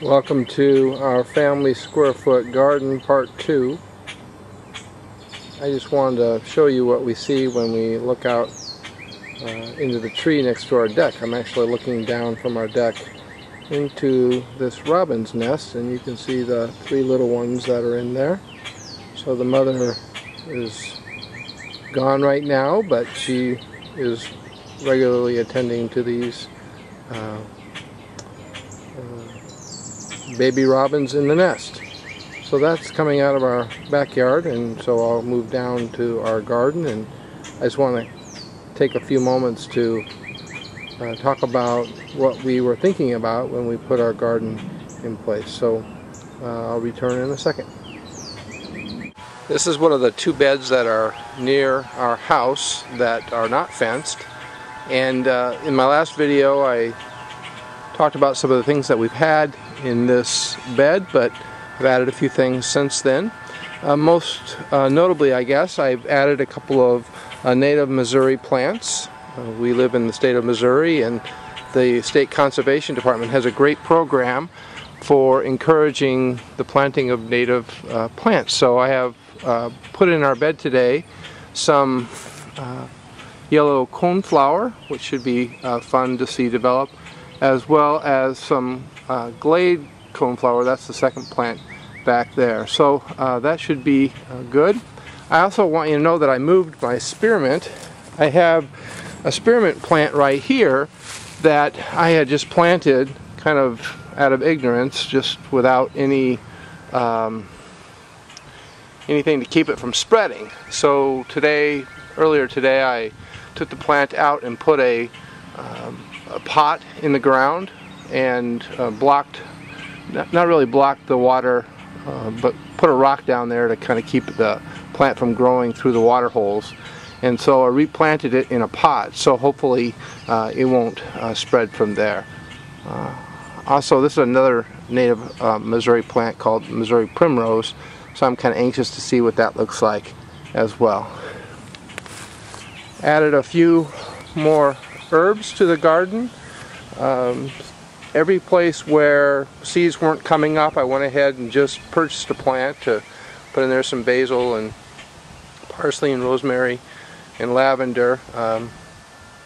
Welcome to our family square foot garden part 2. I just wanted to show you what we see when we look out into the tree next to our deck. I'm actually looking down from our deck into this robin's nest, and you can see the 3 little ones that are in there. So the mother is gone right now, but she is regularly attending to these baby robins in the nest. So that's coming out of our backyard, and so I'll move down to our garden, and I just want to take a few moments to talk about what we were thinking about when we put our garden in place. So I'll return in a second. This is one of the 2 beds that are near our house that are not fenced, and in my last video I talked about some of the things that we've had in this bed, but I've added a few things since then. Most notably, I guess, I've added a couple of native Missouri plants. We live in the state of Missouri, and the State Conservation Department has a great program for encouraging the planting of native plants. So I have put in our bed today some yellow coneflower, which should be fun to see develop, as well as some glade coneflower. That's the second plant back there. So that should be good. I also want you to know that I moved my spearmint. I have a spearmint plant right here that I had just planted kind of out of ignorance, just without any anything to keep it from spreading. So earlier today, I took the plant out and put a pot in the ground and not really blocked the water, but put a rock down there to kind of keep the plant from growing through the water holes. And so I replanted it in a pot, so hopefully it won't spread from there. Also, this is another native Missouri plant called Missouri primrose, so I'm kind of anxious to see what that looks like as well. Added a few more herbs to the garden. Every place where seeds weren't coming up, I went ahead and just purchased a plant to put in there, some basil and parsley and rosemary and lavender.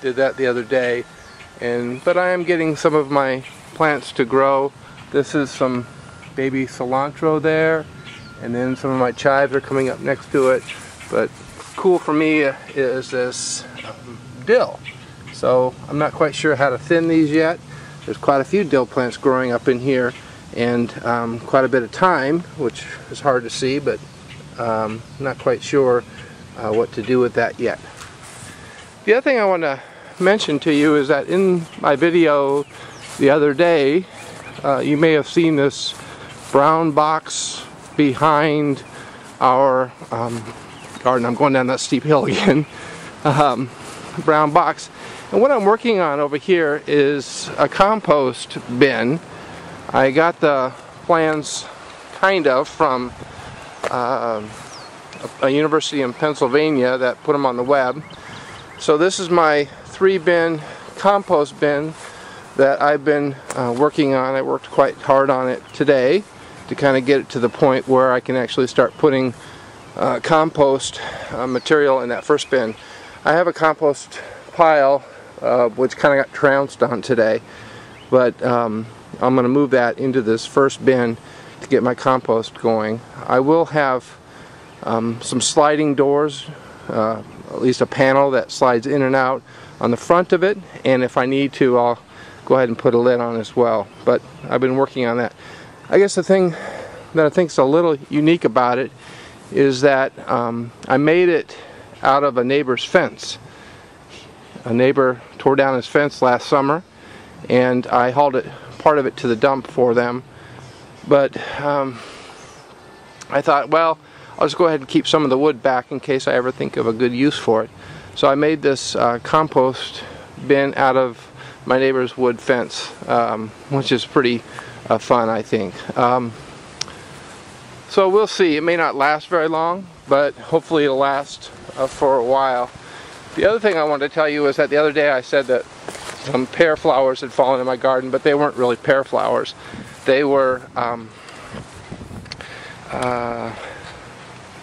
Did that the other day, but I am getting some of my plants to grow. This is some baby cilantro there, and then some of my chives are coming up next to it. But cool for me is this dill. So I'm not quite sure how to thin these yet. There's quite a few dill plants growing up in here, and quite a bit of thyme, which is hard to see, but not quite sure what to do with that yet. The other thing I want to mention to you is that in my video the other day, you may have seen this brown box behind our garden. I'm going down that steep hill again. Brown box. And what I'm working on over here is a compost bin. I got the plans kind of from a university in Pennsylvania that put them on the web. So this is my 3-bin compost bin that I've been working on. I worked quite hard on it today to kind of get it to the point where I can actually start putting compost material in that first bin. I have a compost pile which kind of got trounced on today, but I'm going to move that into this first bin to get my compost going. I will have some sliding doors, at least a panel that slides in and out on the front of it, and if I need to, I'll go ahead and put a lid on as well. But I've been working on that. I guess the thing that I think is a little unique about it is that I made it out of a neighbor's fence. A neighbor tore down his fence last summer, and I hauled part of it to the dump for them. But I thought, well, I'll just go ahead and keep some of the wood back in case I ever think of a good use for it. So I made this compost bin out of my neighbor's wood fence, which is pretty fun, I think. So we'll see. It may not last very long, but hopefully it'll last for a while. The other thing I wanted to tell you is that the other day I said that some pear flowers had fallen in my garden, but they weren't really pear flowers. They were,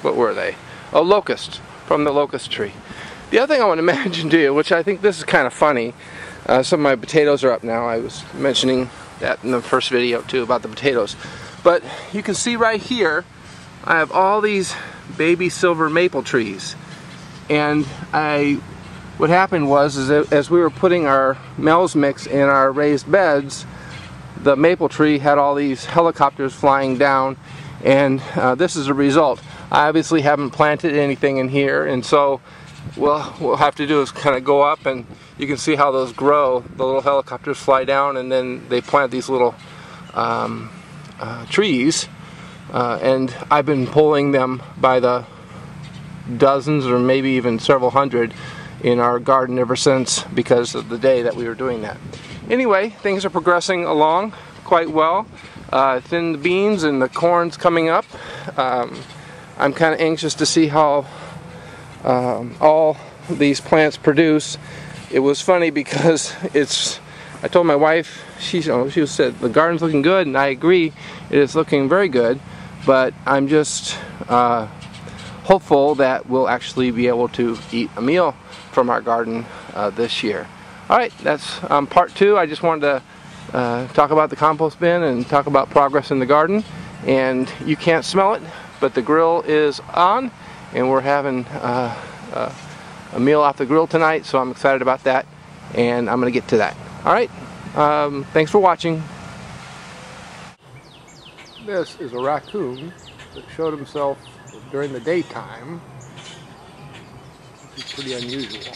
what were they? Oh, locust, from the locust tree. The other thing I want to mention to you, which I think this is kind of funny, some of my potatoes are up now. I was mentioning that in the first video too about the potatoes. But you can see right here, I have all these baby silver maple trees. And what happened was, as we were putting our Mel's mix in our raised beds, the maple tree had all these helicopters flying down, and this is a result. I obviously haven't planted anything in here, and so what we'll have to do is kind of go up, and you can see how those grow. The little helicopters fly down, and then they plant these little trees, and I've been pulling them by the dozens or maybe even several hundred in our garden ever since, because of the day that we were doing that. Anyway, things are progressing along quite well. Thin the beans and the corn's coming up. I'm kind of anxious to see how all these plants produce. It was funny because I told my wife, she said the garden's looking good, and I agree, it is looking very good, but I'm just hopeful that we'll actually be able to eat a meal from our garden this year. Alright, that's part 2. I just wanted to talk about the compost bin and talk about progress in the garden. And you can't smell it, but the grill is on, and we're having a meal off the grill tonight, so I'm excited about that, and I'm going to get to that. Alright, thanks for watching. This is a raccoon that showed himself during the daytime. This is pretty unusual.